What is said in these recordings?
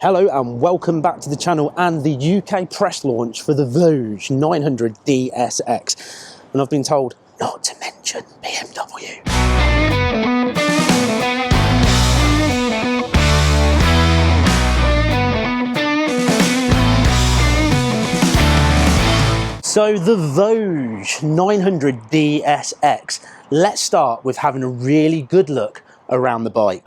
Hello and welcome back to the channel and the UK press launch for the Voge 900 DSX. And I've been told not to mention BMW. So the Voge 900 DSX. Let's start with having a really good look around the bike.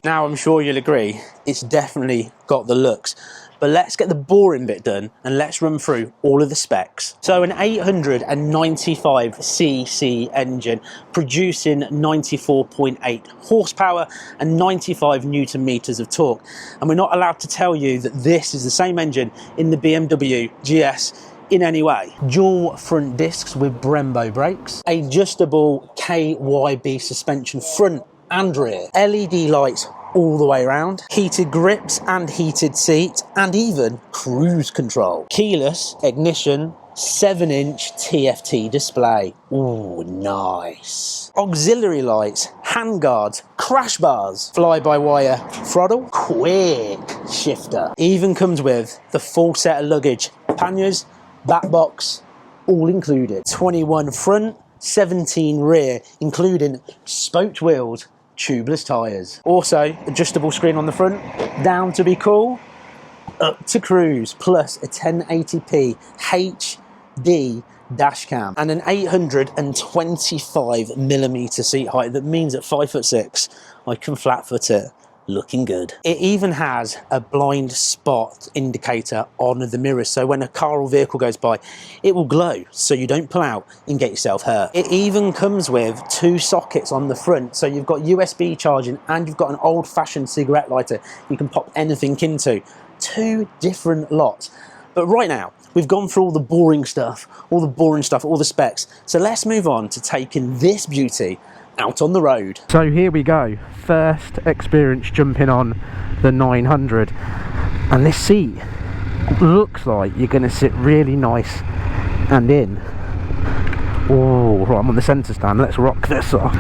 Now I'm sure you'll agree, it's definitely got the looks, but let's get the boring bit done and let's run through all of the specs. So an 895cc engine producing 94.8 horsepower and 95 newton meters of torque. And we're not allowed to tell you that this is the same engine in the BMW GS in any way. Dual front discs with Brembo brakes, adjustable KYB suspension front and rear, LED lights all the way around, heated grips and heated seats, and even cruise control. Keyless ignition, 7-inch TFT display. Ooh, nice. Auxiliary lights, handguards, crash bars, fly-by-wire throttle, quick shifter. Even comes with the full set of luggage, panniers, back box, all included. 21 front, 17 rear, including spoked wheels, tubeless tyres. Also, adjustable screen on the front, down to be cool, up to cruise, plus a 1080p HD dash cam and an 825mm seat height. That means at 5'6", I can flat foot it. Looking good. It even has a blind spot indicator on the mirrors, so when a car or vehicle goes by, it will glow so you don't pull out and get yourself hurt. It even comes with 2 sockets on the front, so you've got USB charging and you've got an old-fashioned cigarette lighter you can pop anything into. 2 different lots. But right now, we've gone through all the boring stuff, all the specs, so let's move on to taking this beauty out on the road. So here we go, first experience jumping on the 900, and this seat looks like you're going to sit really nice and in. Oh, right, I'm on the centre stand, let's rock this off.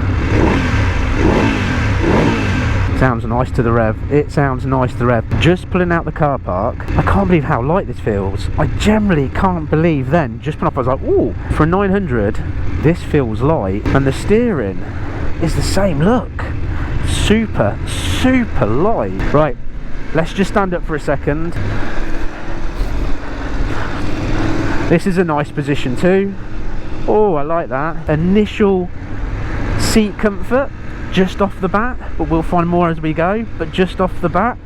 Sounds nice to the rev, it sounds nice to the rev. Just pulling out the car park, I can't believe how light this feels. I generally can't believe then, just pulling up I was like, ooh, for a 900 this feels light, and the steering is the same look. Super light. Right, let's just stand up for a second. This is a nice position too. Oh, I like that. Initial seat comfort just off the bat, but we'll find more as we go. But just off the bat,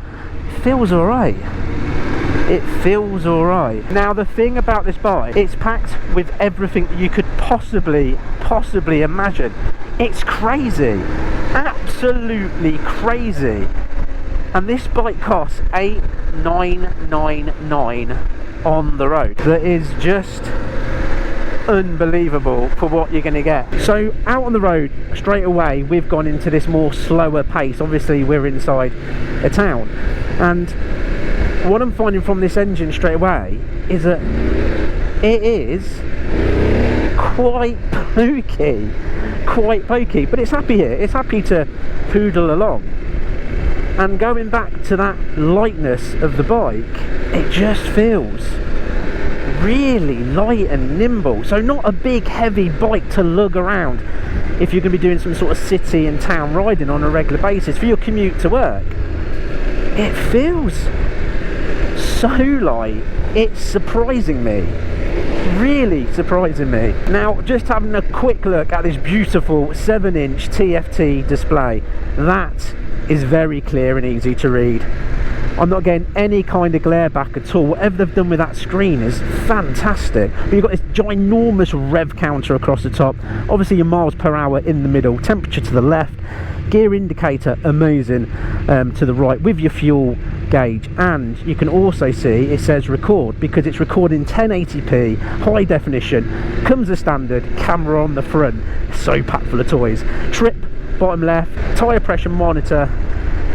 feels alright. It feels alright. Now the thing about this bike, it's packed with everything that you could possibly imagine. It's crazy, absolutely crazy. And this bike costs $8,999 on the road. That is just unbelievable for what you're going to get. So out on the road straight away, we've gone into this more slower pace. Obviously we're inside a town, and what I'm finding from this engine straight away is that it is quite pokey, but it's happy here. It's happy to poodle along. And going back to that lightness of the bike, it just feels really light and nimble. So not a big heavy bike to lug around if you're going to be doing some sort of city and town riding on a regular basis for your commute to work. it feels so light. It's surprising me, really surprising me. Now, just having a quick look at this beautiful 7-inch TFT display, that is very clear and easy to read. I'm not getting any kind of glare back at all. Whatever they've done with that screen is fantastic. But you've got this ginormous rev counter across the top, obviously your miles per hour in the middle, temperature to the left, gear indicator amazing to the right with your fuel gauge, and you can also see it says record because it's recording 1080p high definition. Comes as standard, camera on the front, so packed full of toys. Trip bottom left, tyre pressure monitor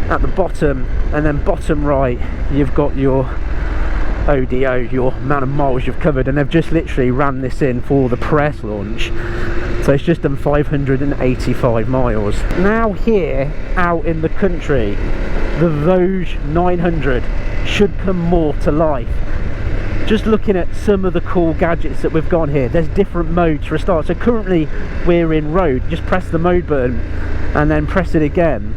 at the bottom, and then bottom right you've got your ODO, your amount of miles you've covered, and they've just literally ran this in for the press launch. So it's just done 585 miles. Now here out in the country, the Voge 900 should come more to life. Just looking at some of the cool gadgets that we've got here, there's different modes for a start. So currently we're in road, just press the mode button and then press it again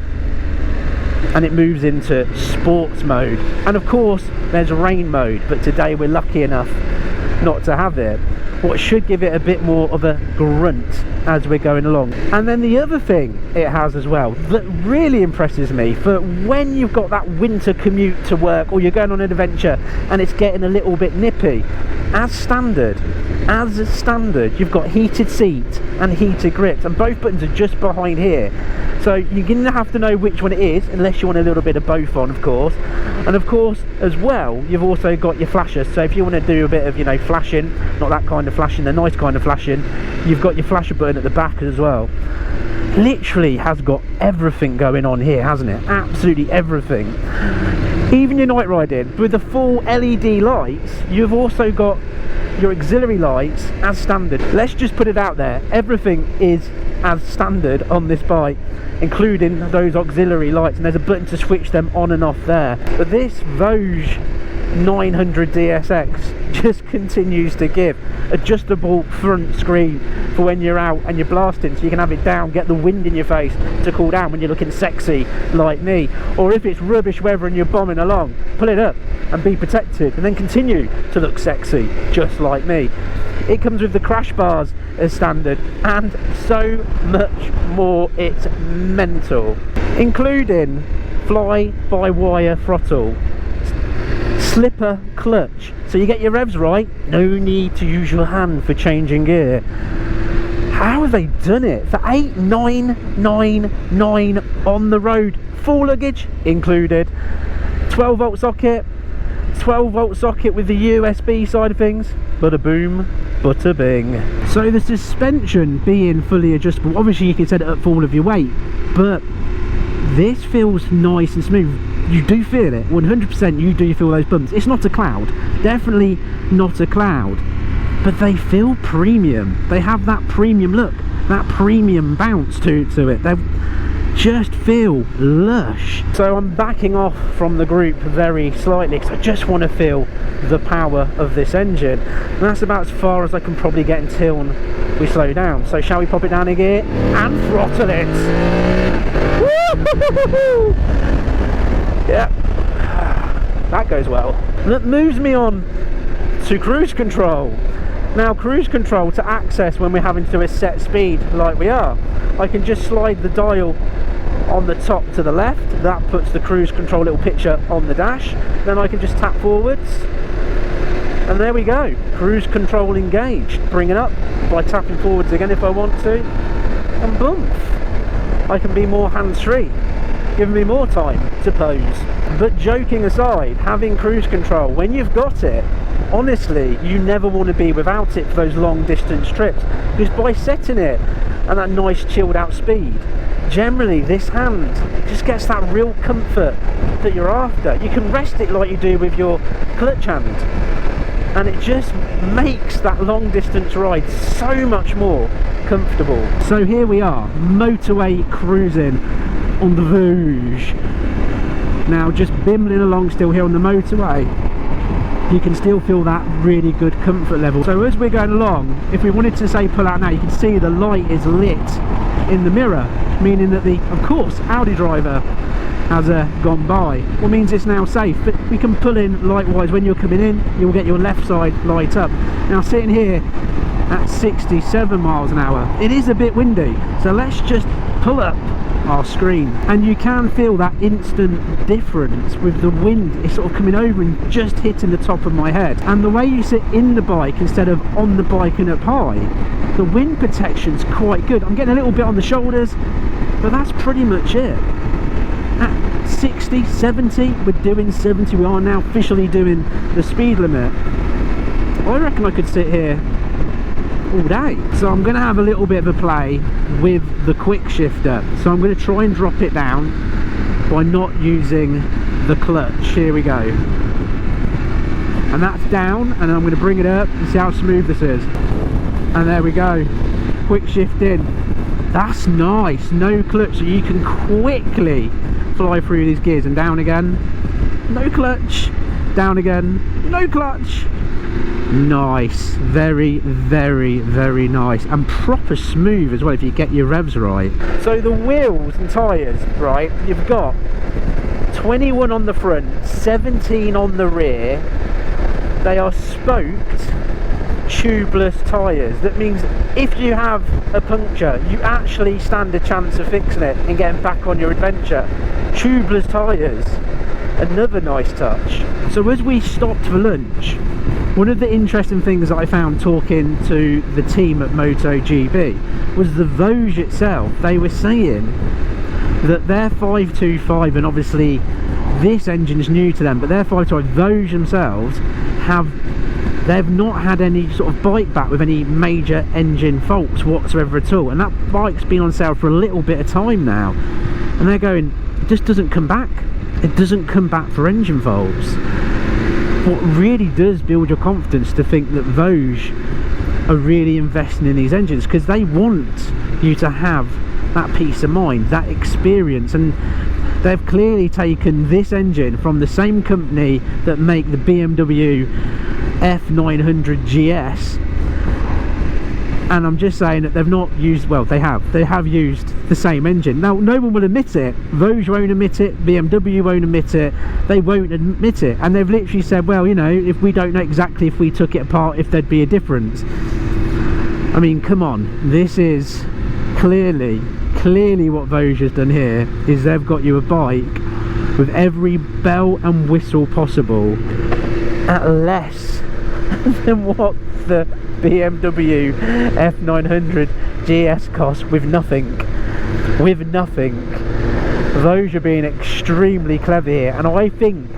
and it moves into sports mode. And of course there's rain mode, but today we're lucky enough not to have it. What should give it a bit more of a grunt as we're going along. And then the other thing it has as well that really impresses me for when you've got that winter commute to work or you're going on an adventure and it's getting a little bit nippy, as standard you've got heated seats and heated grips, and both buttons are just behind here, so you're gonna have to know which one it is unless you want a little bit of both on, of course. And of course as well you've also got your flashers, so if you want to do a bit of, you know, flashing, not that kind of flashing, the nice kind of flashing, you've got your flasher button at the back as well. Literally has got everything going on here, hasn't it? Absolutely everything. Even your night riding with the full LED lights, you've also got your auxiliary lights as standard. Let's just put it out there, everything is as standard on this bike, including those auxiliary lights, and there's a button to switch them on and off there. But this Voge 900 DSX just continues to give. Adjustable front screen for when you're out and you're blasting, so you can have it down, get the wind in your face to cool down when you're looking sexy like me, or if it's rubbish weather and you're bombing along, pull it up and be protected and then continue to look sexy just like me. It comes with the crash bars as standard and so much more. It's mental, including fly-by-wire throttle, slipper clutch, so you get your revs right, no need to use your hand for changing gear. How have they done it for $8,999 on the road, full luggage included, 12 volt socket with the USB side of things, bada boom, bada bing. So the suspension being fully adjustable, obviously you can set it up for all of your weight, but this feels nice and smooth. You do feel it, 100%. You do feel those bumps. It's not a cloud, definitely not a cloud, but they feel premium. They have that premium look, that premium bounce to it. They just feel lush. So I'm backing off from the group very slightly because I just want to feel the power of this engine, and that's about as far as I can probably get until we slow down. So shall we pop it down a gear and throttle it? Woo-hoo-hoo-hoo-hoo! Yeah, that goes well. That moves me on to cruise control. Now cruise control, to access when we're having to a set speed like we are, I can just slide the dial on the top to the left, that puts the cruise control little picture on the dash, then I can just tap forwards and there we go, cruise control engaged. Bring it up by tapping forwards again if I want to, and boom, I can be more hands-free, giving me more time to pose. But joking aside, having cruise control, when you've got it, honestly, you never want to be without it for those long distance trips, because by setting it at that nice chilled out speed, generally this hand just gets that real comfort that you're after. You can rest it like you do with your clutch hand, and it just makes that long distance ride so much more comfortable. So here we are, motorway cruising on the Voge. Now just bimbling along still here on the motorway, you can still feel that really good comfort level. So as we're going along, if we wanted to say pull out now, you can see the light is lit in the mirror, meaning that the, of course, Audi driver has gone by. What means it's now safe, but we can pull in likewise. When you're coming in, you'll get your left side light up. Now sitting here at 67 miles an hour, it is a bit windy, so let's just pull up our screen, and you can feel that instant difference with the wind. It's sort of coming over and just hitting the top of my head, and the way you sit in the bike instead of on the bike and up high, the wind protection's quite good. I'm getting a little bit on the shoulders, but that's pretty much it. At 60, 70, we're doing 70. We are now officially doing the speed limit. I reckon I could sit here all day. So I'm going to have a little bit of a play with the quick shifter. So I'm going to try and drop it down by not using the clutch. Here we go. And that's down, and I'm going to bring it up and see how smooth this is. And there we go. Quick shift in. That's nice. No clutch, so you can quickly fly through these gears. And down again. No clutch. Down again. No clutch. Nice. Very, very, very nice, and proper smooth as well if you get your revs right. So the wheels and tyres, right, you've got 21 on the front, 17 on the rear. They are spoked tubeless tyres. That means if you have a puncture, you actually stand a chance of fixing it and getting back on your adventure. Tubeless tyres, another nice touch. So as we stopped for lunch, one of the interesting things that I found talking to the team at MotoGP was the Voge itself. They were saying that their 525, and obviously this engine's new to them, but their 525 Voge themselves they've not had any sort of bike back with any major engine faults whatsoever at all, and that bike's been on sale for a little bit of time now, and they're going, it just doesn't come back. It doesn't come back for engine faults. What really does build your confidence to think that Voge are really investing in these engines, because they want you to have that peace of mind, that experience, and they've clearly taken this engine from the same company that make the BMW F900 GS, and I'm just saying that they've not used, well, they have used the same engine. Now no one will admit it. Voge won't admit it, BMW won't admit it, they won't admit it, and they've literally said, well, you know, if we don't know exactly if we took it apart if there'd be a difference. I mean, come on, this is clearly what Voge has done here is they've got you a bike with every bell and whistle possible at less than what the BMW F900 GS cost, with nothing. Voge are being extremely clever here, and I think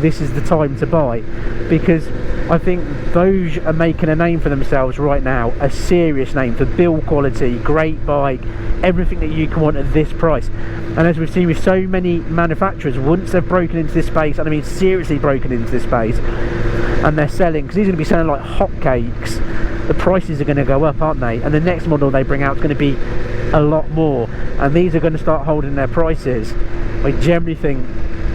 this is the time to buy, because I think Voge are making a name for themselves right now, a serious name for build quality, great bike, everything that you can want at this price. And as we've seen with so many manufacturers, once they've broken into this space, and I mean seriously broken into this space, and they're selling, because these are going to be selling like hotcakes, the prices are going to go up, aren't they? And the next model they bring out is going to be a lot more, and these are going to start holding their prices. I generally think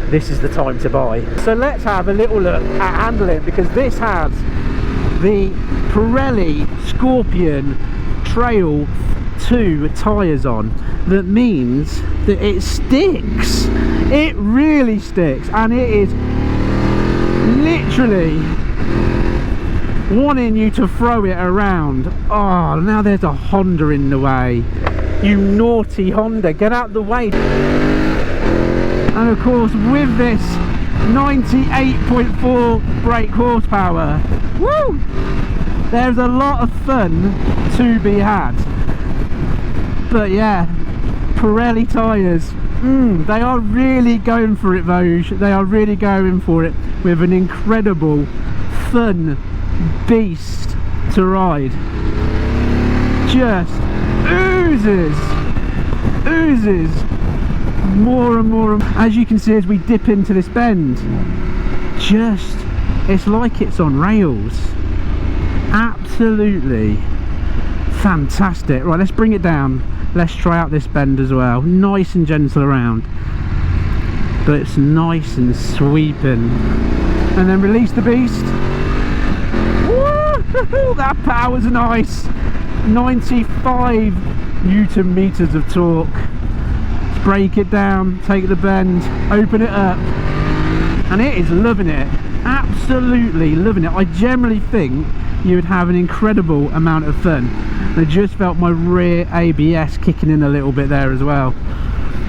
this is the time to buy. So let's have a little look at handling, because this has the Pirelli Scorpion Trail 2 tyres on. That means that it sticks. It really sticks, and it is literally wanting you to throw it around. Oh, now there's a Honda in the way. You naughty Honda, get out the way. And of course, with this 98.4 brake horsepower, woo, there's a lot of fun to be had. But yeah, Pirelli tyres, they are really going for it, Voge. They are really going for it with an incredible, fun beast to ride. Just oozes more and more. As you can see, as we dip into this bend, it's like it's on rails. Absolutely fantastic. Right, let's bring it down. Let's try out this bend as well. Nice and gentle around, but it's nice and sweeping. And then release the beast. Woo! That power's nice. 95 Newton meters of torque. It's brake it down, take the bend, open it up, and it is loving it, absolutely loving it. I generally think you would have an incredible amount of fun. I just felt my rear ABS kicking in a little bit there as well.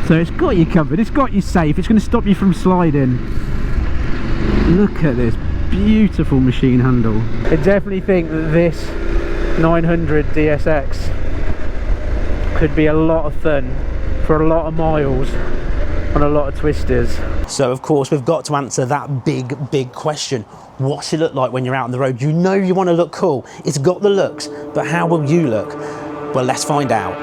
So it's got you covered, it's got you safe, it's going to stop you from sliding. Look at this beautiful machine handle. I definitely think that this 900 DSX could be a lot of fun for a lot of miles on a lot of twisters. So of course we've got to answer that big question. What's it look like when you're out on the road? You know you want to look cool, it's got the looks, but how will you look? Well, let's find out.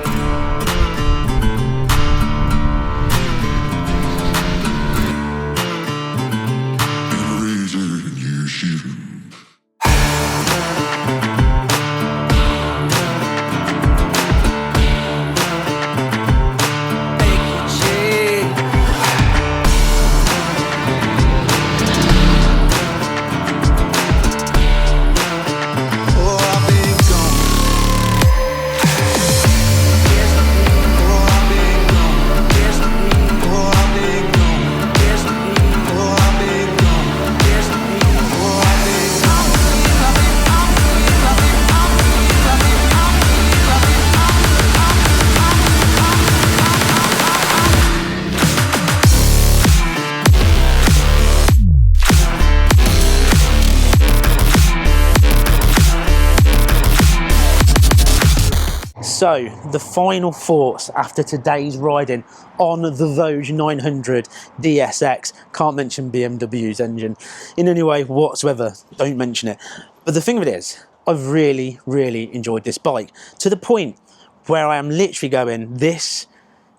So, the final thoughts after today's riding on the Voge 900 DSX. Can't mention BMW's engine in any way whatsoever, don't mention it. But the thing of it is, I've really enjoyed this bike, to the point where I am literally going, this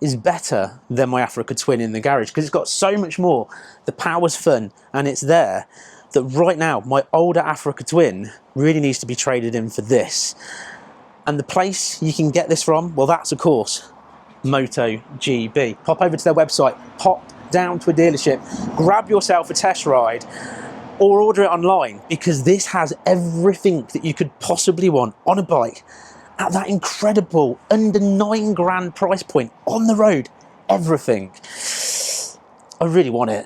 is better than my Africa Twin in the garage, because it's got so much more. The power's fun, and it's there, that right now, my older Africa Twin really needs to be traded in for this. And the place you can get this from, well, that's of course MotoGB. Pop over to their website, pop down to a dealership, grab yourself a test ride, or order it online, because this has everything that you could possibly want on a bike at that incredible under £9 grand price point on the road. Everything. I really want it.